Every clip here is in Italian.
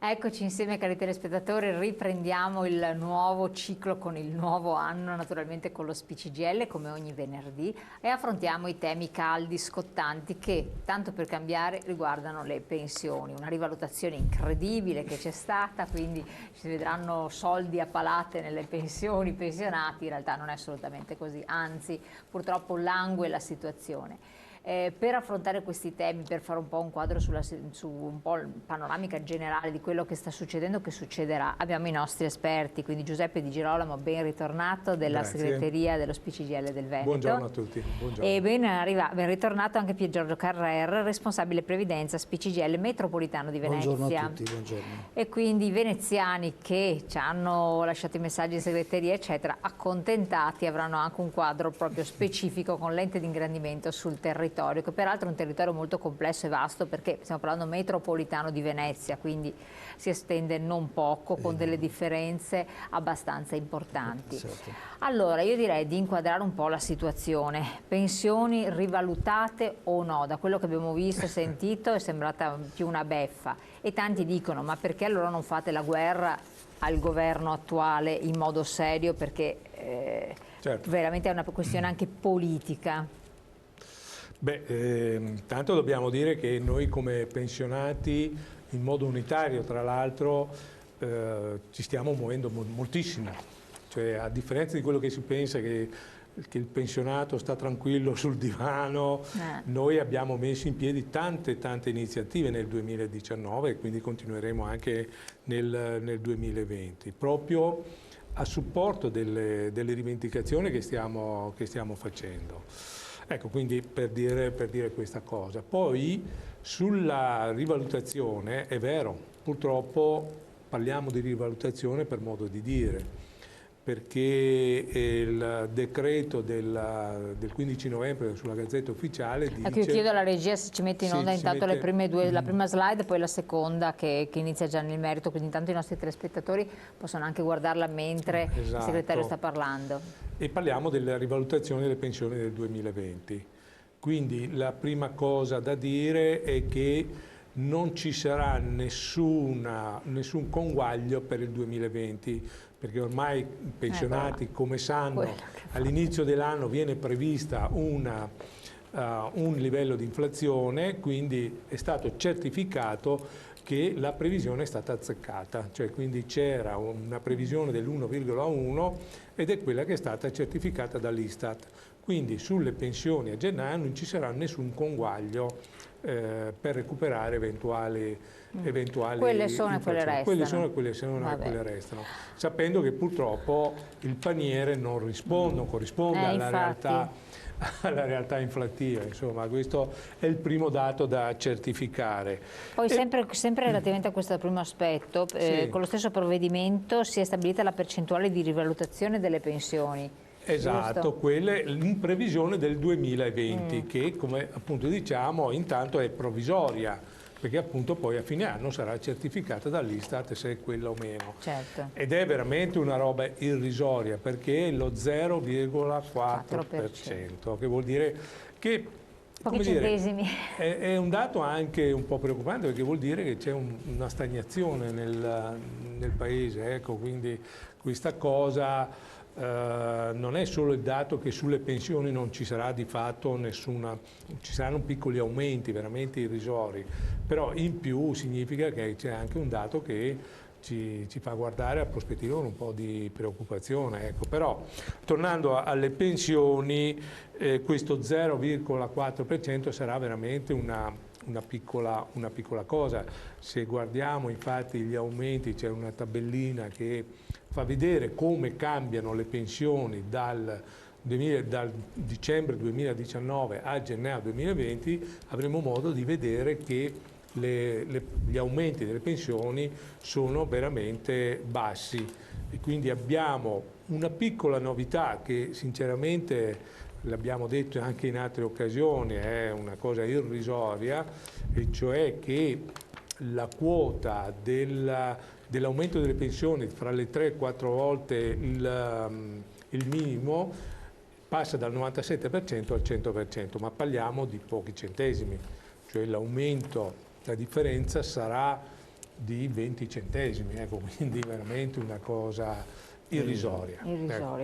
Eccoci insieme cari telespettatori, riprendiamo il nuovo ciclo con il nuovo anno, naturalmente con lo SPCGL come ogni venerdì, e affrontiamo i temi caldi, scottanti che, tanto per cambiare, riguardano le pensioni. Una rivalutazione incredibile che c'è stata, quindi si vedranno soldi a palate nelle pensioni, pensionati, in realtà non è assolutamente così, anzi purtroppo langue la situazione. Per affrontare questi temi, per fare un po' un quadro su un po' panoramica generale di quello che sta succedendo, che succederà, abbiamo i nostri esperti, quindi Giuseppe Di Girolamo, ben ritornato, della segreteria dello SPCGL del Veneto. Buongiorno a tutti. Buongiorno. E ben ritornato anche Pier Giorgio Carrer, responsabile previdenza SPCGL metropolitano di Venezia. Buongiorno a tutti, buongiorno. E quindi i veneziani che ci hanno lasciato i messaggi in segreteria, eccetera, accontentati, avranno anche un quadro proprio specifico con lente di ingrandimento sul territorio, che peraltro è un territorio molto complesso e vasto, perché stiamo parlando metropolitano di Venezia, quindi si estende non poco, con delle differenze abbastanza importanti. Certo. Allora, io direi di inquadrare un po' la situazione. Pensioni rivalutate o no? Da quello che abbiamo visto e sentito è sembrata più una beffa. E tanti dicono, ma perché allora non fate la guerra al governo attuale in modo serio? Perché Certo. veramente è una questione anche politica. Intanto dobbiamo dire che noi come pensionati, in modo unitario tra l'altro, ci stiamo muovendo moltissimo. Cioè, a differenza di quello che si pensa che il pensionato sta tranquillo sul divano, noi abbiamo messo in piedi tante iniziative nel 2019 e quindi continueremo anche nel 2020, proprio a supporto delle rivendicazioni che stiamo facendo. Ecco, quindi per dire questa cosa. Poi sulla rivalutazione, è vero, purtroppo parliamo di rivalutazione per modo di dire, perché il decreto del 15 novembre sulla Gazzetta Ufficiale dice... Ecco, io chiedo alla regia se ci mette in onda intanto le prime due, la prima slide e poi la seconda che inizia già nel merito, quindi intanto i nostri telespettatori possono anche guardarla mentre il segretario sta parlando. E parliamo della rivalutazione delle pensioni del 2020. Quindi la prima cosa da dire è che non ci sarà nessun conguaglio per il 2020, perché ormai i pensionati, come sanno, all'inizio dell'anno viene prevista un livello di inflazione, quindi è stato certificato che la previsione è stata azzeccata, cioè quindi c'era una previsione dell'1,1 ed è quella che è stata certificata dall'Istat. Quindi sulle pensioni a gennaio non ci sarà nessun conguaglio per recuperare eventuali quelle sono e quelle restano. Quelle sono e quelle restano, sapendo che purtroppo il paniere non corrisponde alla realtà inflattiva. Insomma, questo è il primo dato da certificare. Poi sempre relativamente a questo primo aspetto, con lo stesso provvedimento si è stabilita la percentuale di rivalutazione delle pensioni. Esatto, giusto? quelle in previsione del 2020, che come appunto diciamo intanto è provvisoria, perché appunto poi a fine anno sarà certificata dall'Istat se è quella o meno. Certo. Ed è veramente una roba irrisoria, perché è lo 0,4%, che vuol dire che pochi centesimi. È un dato anche un po' preoccupante, perché vuol dire che c'è una stagnazione nel paese, ecco, quindi questa cosa non è solo il dato che sulle pensioni non ci sarà di fatto ci saranno piccoli aumenti veramente irrisori, però in più significa che c'è anche un dato che ci fa guardare a prospettiva con un po' di preoccupazione. Ecco. Però tornando alle pensioni, questo 0,4% sarà veramente una piccola cosa. Se guardiamo infatti gli aumenti, c'è una tabellina che fa vedere come cambiano le pensioni dal dicembre 2019 a gennaio 2020, avremo modo di vedere che gli aumenti delle pensioni sono veramente bassi e quindi abbiamo una piccola novità che sinceramente, l'abbiamo detto anche in altre occasioni, è una cosa irrisoria, e cioè che la quota dell'aumento delle pensioni fra le 3 e 4 volte il minimo passa dal 97% al 100%, ma parliamo di pochi centesimi, cioè l'aumento, la differenza sarà di 20 centesimi, ecco, quindi veramente una cosa irrisoria. Ecco,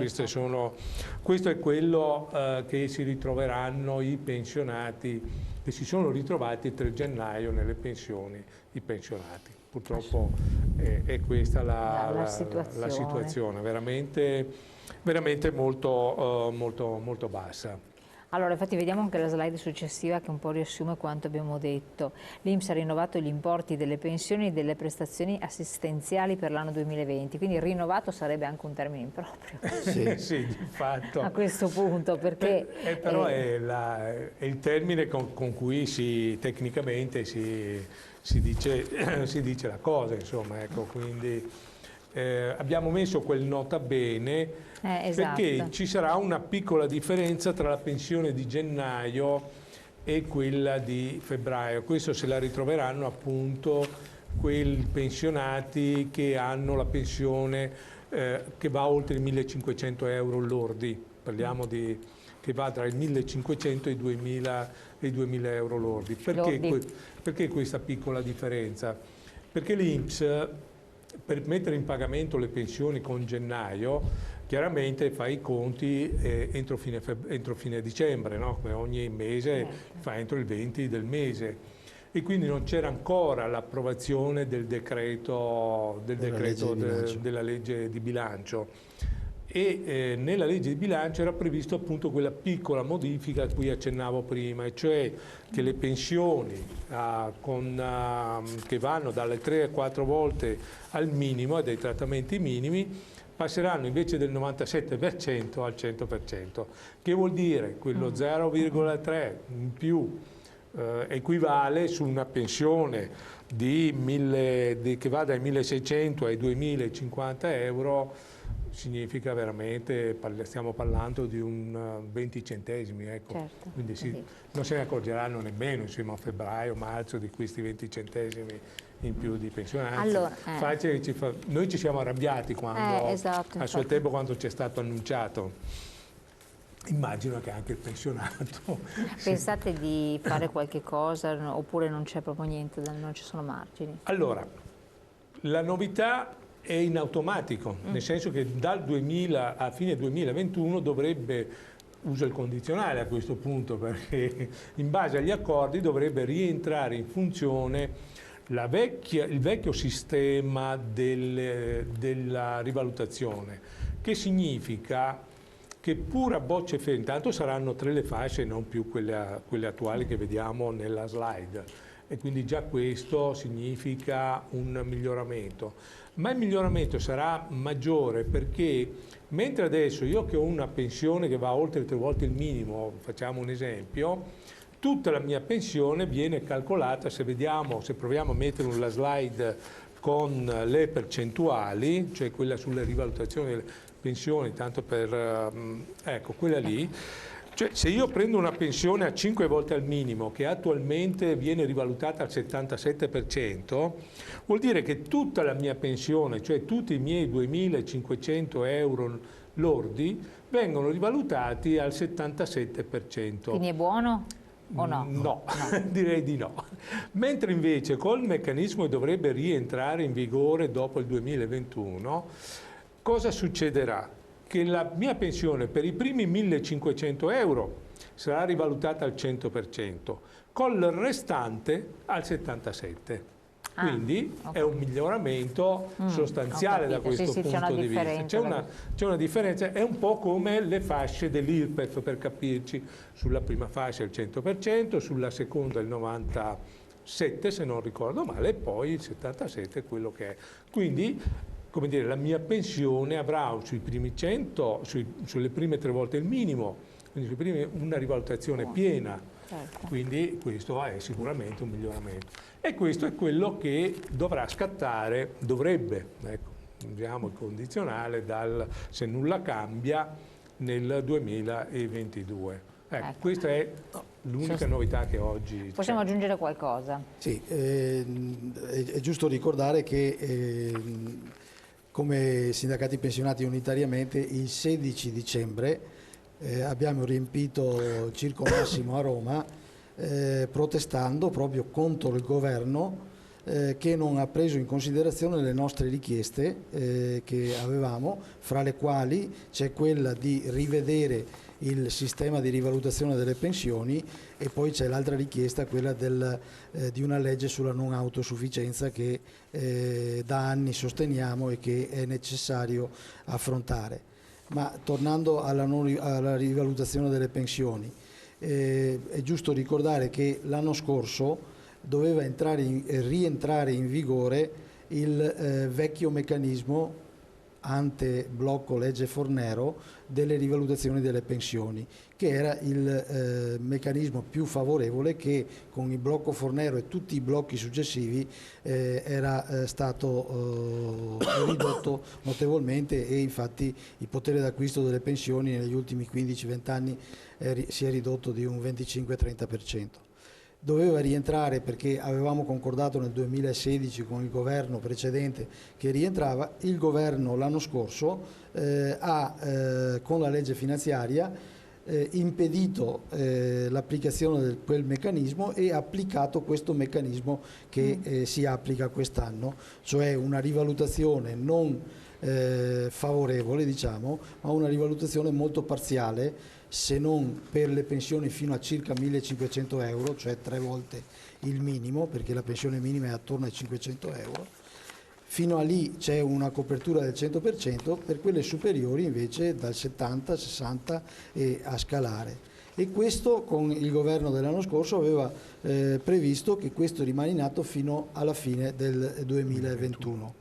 questo è quello che si ritroveranno i pensionati, che si sono ritrovati il 3 gennaio nelle pensioni, i pensionati. Purtroppo è questa la situazione, veramente molto bassa. Allora, infatti vediamo anche la slide successiva che un po' riassume quanto abbiamo detto. L'INPS ha rinnovato gli importi delle pensioni e delle prestazioni assistenziali per l'anno 2020, quindi rinnovato sarebbe anche un termine improprio. Sì, di fatto. A questo punto, perché... però è il termine con cui tecnicamente si dice la cosa, insomma, ecco, quindi abbiamo messo quel nota bene esatto. perché ci sarà una piccola differenza tra la pensione di gennaio e quella di febbraio. Questo se la ritroveranno appunto quei pensionati che hanno la pensione che va oltre i 1.500 euro lordi, parliamo che va tra i 1.500 e i 2.000 euro lordi. Perché questa piccola differenza? Perché l'INPS, per mettere in pagamento le pensioni con gennaio, chiaramente fa i conti entro fine dicembre, no? Come ogni mese fa entro il 20 del mese. E quindi non c'era ancora l'approvazione del decreto della legge di bilancio. E nella legge di bilancio era previsto appunto quella piccola modifica a cui accennavo prima, e cioè che le pensioni che vanno dalle 3 a 4 volte al minimo e dei trattamenti minimi passeranno invece del 97% al 100%, che vuol dire quello 0,3 in più equivale su una pensione che va dai 1.600 ai 2.050 euro. Significa veramente, stiamo parlando di un 20 centesimi, ecco. Certo, quindi non se ne accorgeranno nemmeno insieme a febbraio, marzo di questi 20 centesimi in più di pensionati. Allora, noi ci siamo arrabbiati quando, esatto, a suo tempo quando ci è stato annunciato. Immagino che anche il pensionato... Pensate di fare qualche cosa oppure non c'è proprio niente, non ci sono margini? Allora, la novità è in automatico, nel senso che dal 2000 a fine 2021 dovrebbe, uso il condizionale a questo punto perché in base agli accordi dovrebbe rientrare in funzione il vecchio sistema della rivalutazione, che significa che pur a bocce ferme, intanto saranno 3 le fasce e non più quelle attuali che vediamo nella slide, e quindi già questo significa un miglioramento. Ma il miglioramento sarà maggiore perché mentre adesso io che ho una pensione che va oltre 3 volte il minimo, facciamo un esempio, tutta la mia pensione viene calcolata, se proviamo a mettere una slide con le percentuali, cioè quella sulle rivalutazioni delle pensioni, tanto per, ecco, quella lì. Cioè, se io prendo una pensione a 5 volte al minimo, che attualmente viene rivalutata al 77%, vuol dire che tutta la mia pensione, cioè tutti i miei 2.500 euro lordi, vengono rivalutati al 77%. Quindi è buono o no? No, direi di no. Mentre invece col meccanismo che dovrebbe rientrare in vigore dopo il 2021, cosa succederà? Che la mia pensione per i primi 1.500 euro sarà rivalutata al 100%, col restante al 77%. Quindi è un miglioramento sostanziale da questo punto di vista. C'è una differenza, è un po' come le fasce dell'IRPEF, per capirci, sulla prima fascia il 100%, sulla seconda il 97% se non ricordo male, e poi il 77% è quello che è. Quindi, come dire, la mia pensione avrà sui primi 100, sulle prime 3 volte il minimo, quindi una rivalutazione piena, quindi questo è sicuramente un miglioramento. E questo è quello che dovrà scattare, dovrebbe, ecco, usiamo il condizionale, se nulla cambia, nel 2022. Ecco. Questa è l'unica novità che oggi possiamo aggiungere qualcosa? Sì, è giusto ricordare che come sindacati pensionati unitariamente il 16 dicembre abbiamo riempito il Circo Massimo a Roma protestando proprio contro il governo che non ha preso in considerazione le nostre richieste che avevamo, fra le quali c'è quella di rivedere il sistema di rivalutazione delle pensioni, e poi c'è l'altra richiesta, quella di una legge sulla non autosufficienza che da anni sosteniamo e che è necessario affrontare. Ma tornando alla rivalutazione delle pensioni, è giusto ricordare che l'anno scorso doveva rientrare in vigore il vecchio meccanismo ante blocco legge Fornero delle rivalutazioni delle pensioni, che era il meccanismo più favorevole, che con il blocco Fornero e tutti i blocchi successivi era stato ridotto notevolmente, e infatti il potere d'acquisto delle pensioni negli ultimi 15-20 anni si è ridotto di un 25-30%. Doveva rientrare perché avevamo concordato nel 2016 con il governo precedente che rientrava. Il governo l'anno scorso con la legge finanziaria impedito l'applicazione di quel meccanismo e ha applicato questo meccanismo che si applica quest'anno, cioè una rivalutazione non favorevole, diciamo, ma una rivalutazione molto parziale, se non per le pensioni fino a circa 1.500 euro, cioè 3 volte il minimo, perché la pensione minima è attorno ai 500 euro. Fino a lì c'è una copertura del 100%, per quelle superiori invece dal 70, 60 e a scalare. E questo con il governo dell'anno scorso aveva previsto che questo rimane in atto fino alla fine del 2021.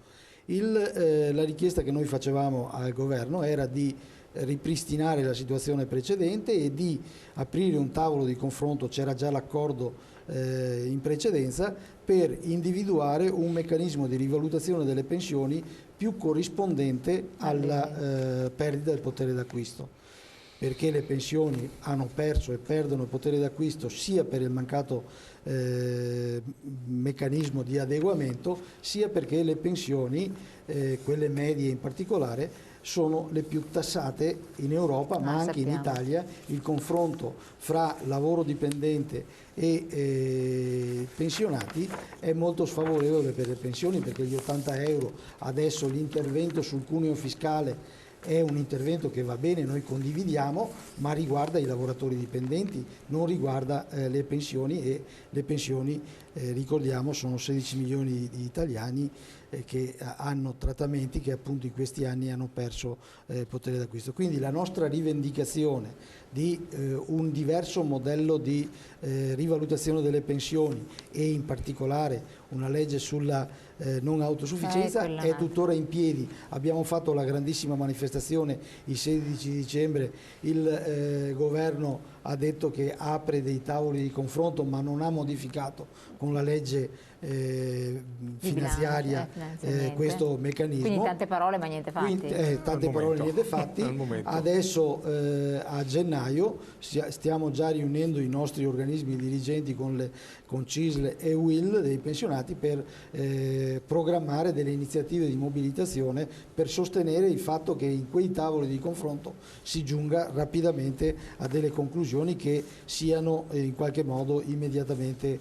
La richiesta che noi facevamo al governo era di ripristinare la situazione precedente e di aprire un tavolo di confronto, c'era già l'accordo in precedenza, per individuare un meccanismo di rivalutazione delle pensioni più corrispondente alla perdita del potere d'acquisto, perché le pensioni hanno perso e perdono il potere d'acquisto sia per il mancato meccanismo di adeguamento, sia perché le pensioni, quelle medie in particolare, sono le più tassate in Europa, ma anche in Italia. Il confronto fra lavoro dipendente e pensionati è molto sfavorevole per le pensioni, perché gli 80 euro, adesso l'intervento sul cuneo fiscale è un intervento che va bene, noi condividiamo, ma riguarda i lavoratori dipendenti, non riguarda le pensioni, e le pensioni, ricordiamo, sono 16 milioni di italiani che hanno trattamenti che appunto in questi anni hanno perso potere d'acquisto. Quindi la nostra rivendicazione di un diverso modello di rivalutazione delle pensioni, e in particolare una legge sulla non autosufficienza, è tuttora in piedi. Abbiamo fatto la grandissima manifestazione il 16 dicembre, il governo ha detto che apre dei tavoli di confronto, ma non ha modificato con la legge finanziaria questo meccanismo. Quindi tante parole ma niente fatti. Tante parole niente fatti. Adesso a gennaio stiamo già riunendo i nostri organismi dirigenti con CISL e UIL dei pensionati per programmare delle iniziative di mobilitazione per sostenere il fatto che in quei tavoli di confronto si giunga rapidamente a delle conclusioni che siano in qualche modo immediatamente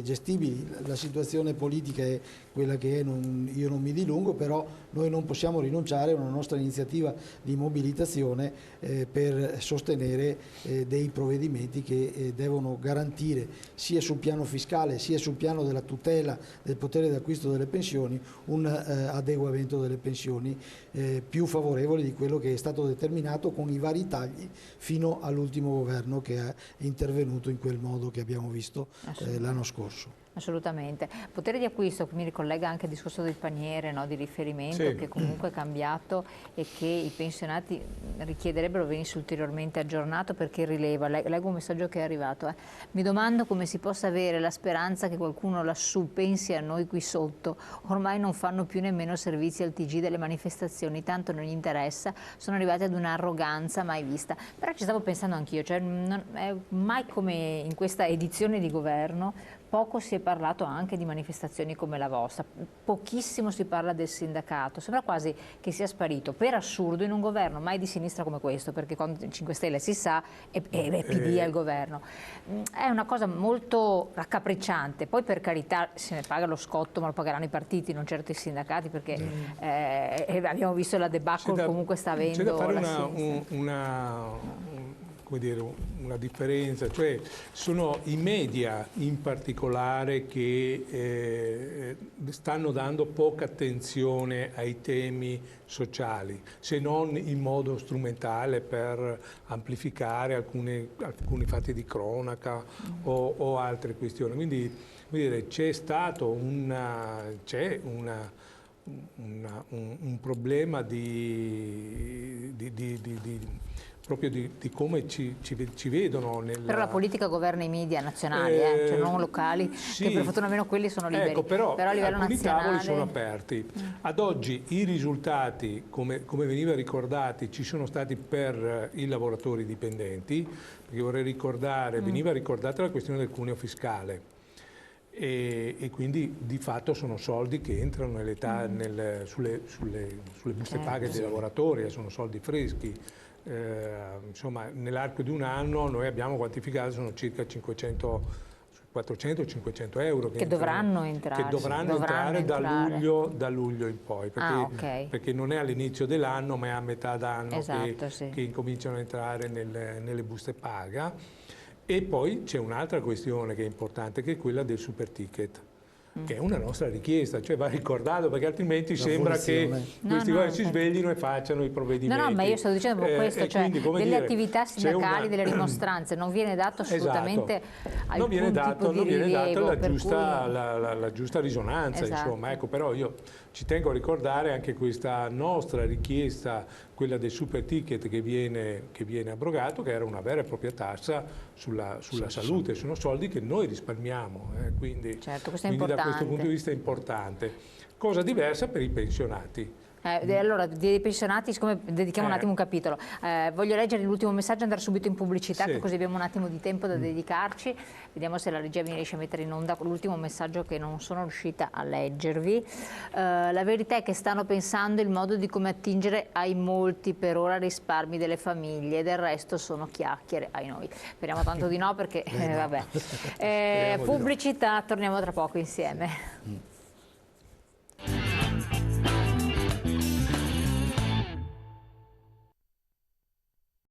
gestibili. La situazione politica è quella che è, io non mi dilungo, però noi non possiamo rinunciare a una nostra iniziativa di mobilitazione per sostenere dei provvedimenti che devono garantire sia sul piano fiscale sia sul piano della tutela del potere d'acquisto delle pensioni un adeguamento delle pensioni più favorevole di quello che è stato determinato con i vari tagli fino all'ultimo governo che è intervenuto in quel modo che abbiamo visto l'anno scorso. Assolutamente. Potere di acquisto, mi ricollega anche al discorso del paniere, no, di riferimento, sì, che comunque è cambiato e che i pensionati richiederebbero venisse ulteriormente aggiornato, perché rileva. Leggo un messaggio che è arrivato. Mi domando come si possa avere la speranza che qualcuno lassù pensi a noi qui sotto. Ormai non fanno più nemmeno servizi al TG delle manifestazioni, tanto non gli interessa, sono arrivati ad un'arroganza mai vista. Però ci stavo pensando anch'io, cioè non è mai come in questa edizione di governo poco si è parlato anche di manifestazioni come la vostra, pochissimo si parla del sindacato, sembra quasi che sia sparito per assurdo in un governo mai di sinistra come questo, perché quando il 5 Stelle si sa e PD al governo. È una cosa molto raccapricciante, poi per carità se ne paga lo scotto, ma lo pagheranno i partiti, non certo i sindacati, perché abbiamo visto la debacle comunque sta avendo. C'è da fare come dire, una differenza, cioè sono i media in particolare che stanno dando poca attenzione ai temi sociali, se non in modo strumentale per amplificare alcuni fatti di cronaca o altre questioni. Quindi c'è stato un problema proprio di come ci vedono. Però la politica governa i media nazionali, cioè non locali, sì, che per fortuna almeno quelli sono liberi. Ecco, però a livello alcuni nazionale tavoli sono aperti. Ad oggi i risultati, come veniva ricordati, ci sono stati per i lavoratori dipendenti, perché vorrei ricordare, veniva ricordata la questione del cuneo fiscale. E quindi di fatto sono soldi che entrano sulle buste paghe dei lavoratori, sono soldi freschi. Insomma, nell'arco di un anno noi abbiamo quantificato, sono circa 400-500 euro che dovranno entrare da luglio in poi, perché non è all'inizio dell'anno ma è a metà d'anno che incominciano a entrare nelle buste paga. E poi c'è un'altra questione che è importante, che è quella del super ticket, che è una nostra richiesta, cioè va ricordato, perché altrimenti sembra che questi si sveglino e facciano i provvedimenti. No, ma io sto dicendo questo, cioè delle attività sindacali, delle rimostranze, non viene dato assolutamente alcun tipo di rilievo. Non viene data la giusta risonanza, insomma. Ecco, però io ci tengo a ricordare anche questa nostra richiesta, quella del super ticket che viene abrogato, che era una vera e propria tassa sulla salute, sono soldi che noi risparmiamo, quindi, certo, questo è quindi importante. Da questo punto di vista è importante. Cosa diversa per i pensionati. Allora, dei pensionati, siccome dedichiamo un attimo un capitolo, voglio leggere l'ultimo messaggio e andare subito in pubblicità, che così abbiamo un attimo di tempo da dedicarci. Vediamo se la regia mi riesce a mettere in onda l'ultimo messaggio che non sono riuscita a leggervi. La verità è che stanno pensando il modo di come attingere ai molti per ora risparmi delle famiglie, del resto sono chiacchiere, ai noi. Speriamo tanto di no, perché vabbè. Pubblicità, torniamo tra poco insieme.